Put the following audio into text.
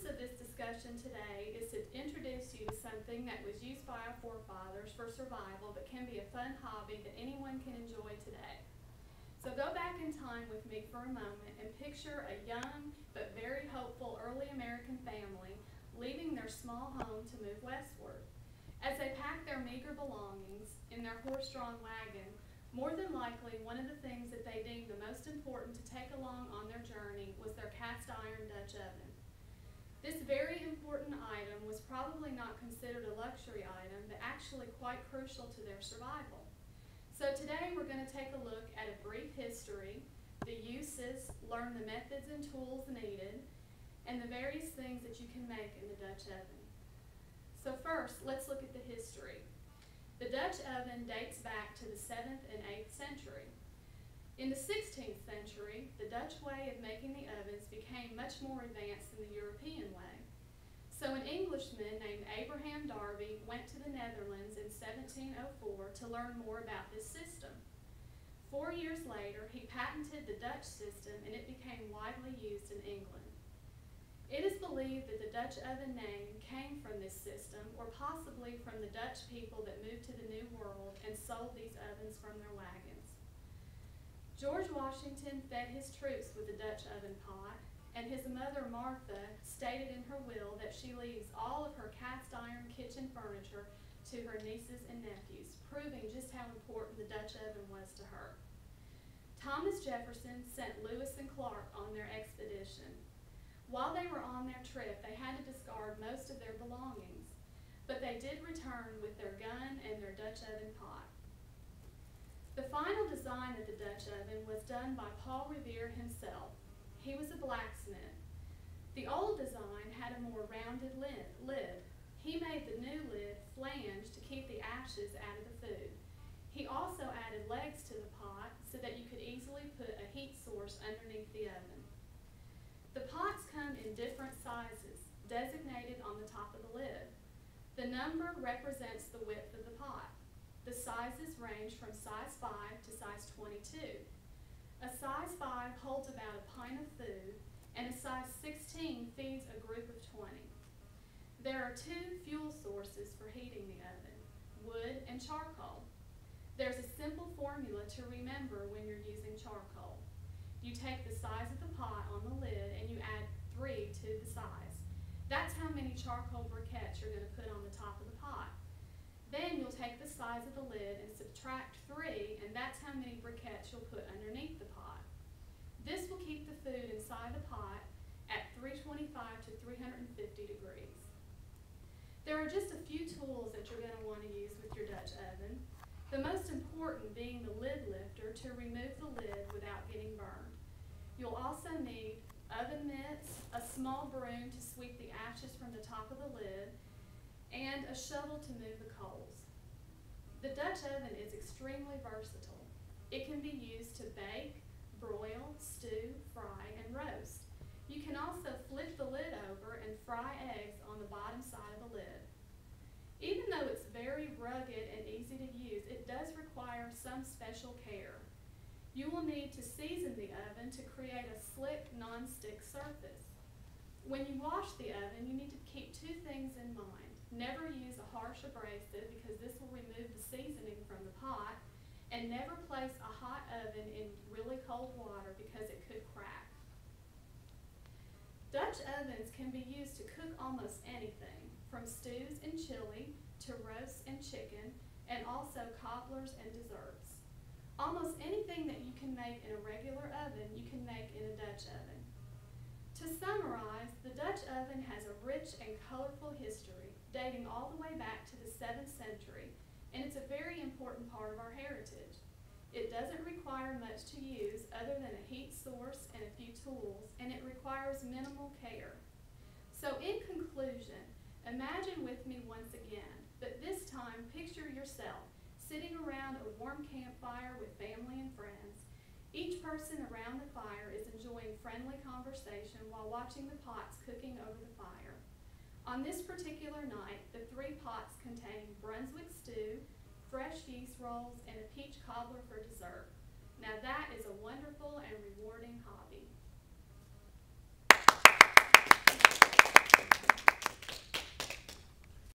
purpose of this discussion today is to introduce you to something that was used by our forefathers for survival but can be a fun hobby that anyone can enjoy today. So go back in time with me for a moment and picture a young but very hopeful early American family leaving their small home to move westward. As they packed their meager belongings in their horse-drawn wagon, more than likely one of the things that they deemed the most important to take along on their journey was their cast-iron Dutch oven. This very important item was probably not considered a luxury item, but actually quite crucial to their survival. So today we're going to take a look at a brief history, the uses, learn the methods and tools needed, and the various things that you can make in the Dutch oven. So first, let's look at the history. The Dutch oven dates back to the 7th and 8th century. In the 16th century, the Dutch way of making the ovens became much more advanced than the European way. So an Englishman named Abraham Darby went to the Netherlands in 1704 to learn more about this system. 4 years later, he patented the Dutch system and it became widely used in England. It is believed that the Dutch oven name came from this system, or possibly from the Dutch people that moved to the New World and sold these ovens from their wagons. George Washington fed his troops with the Dutch oven pot, and his mother Martha stated in her will that she leaves all of her cast-iron kitchen furniture to her nieces and nephews, proving just how important the Dutch oven was to her. Thomas Jefferson sent Lewis and Clark on their expedition. While they were on their trip, they had to discard most of their belongings, but they did return with their gun and their Dutch oven pot. The final design of the Dutch oven was done by Paul Revere himself. He was a blacksmith. The old design had a more rounded lid. He made the new lid flanged to keep the ashes out of the food. He also added legs to the pot so that you could easily put a heat source underneath the oven. The pots come in different sizes, designated on the top of the lid. The number represents the width of the pot. The sizes range from size 5 to size 22. A size 5 holds about a pint of food, and a size 16 feeds a group of 20. There are 2 fuel sources for heating the oven, wood and charcoal. There's a simple formula to remember when you're using charcoal. You take the size of the pot on the lid and you add 3 to the size. That's how many charcoal briquettes you're going to put on the top of the pot. Then you'll take the size of the lid and subtract 3, and that's how many briquettes you'll put underneath the pot. This will keep the food inside the pot at 325 to 350 degrees. There are just a few tools that you're going to want to use with your Dutch oven, the most important being the lid lifter to remove the lid without getting burned. You'll also need oven mitts, a small broom to sweep the ashes from the top of the lid, and a shovel to move the coals. The Dutch oven is extremely versatile. It can be used to bake, broil, stew, fry, and roast. You can also flip the lid over and fry eggs on the bottom side of the lid. Even though it's very rugged and easy to use, it does require some special care. You will need to season the oven to create a slick, non-stick surface. When you wash the oven, you need to keep 2 things in mind. Never use a harsh abrasive because this will remove the seasoning from the pot, and never place a hot oven in really cold water because it could crack. Dutch ovens can be used to cook almost anything, from stews and chili to roasts and chicken, and also cobblers and desserts. Almost anything that you can make in a regular oven, you can make in a Dutch oven. To summarize, the Dutch oven has a rich and colorful history, dating all the way back to the 7th century, and it's a very important part of our heritage. It doesn't require much to use other than a heat source and a few tools, and it requires minimal care. So in conclusion, imagine with me once again, but this time picture yourself sitting around a warm campfire with family and friends. Each person around the fire is enjoying friendly conversation while watching the pots cooking over the fire. On this particular night, the 3 pots contain Brunswick stew, fresh yeast rolls, and a peach cobbler for dessert. Now that is a wonderful and rewarding hobby.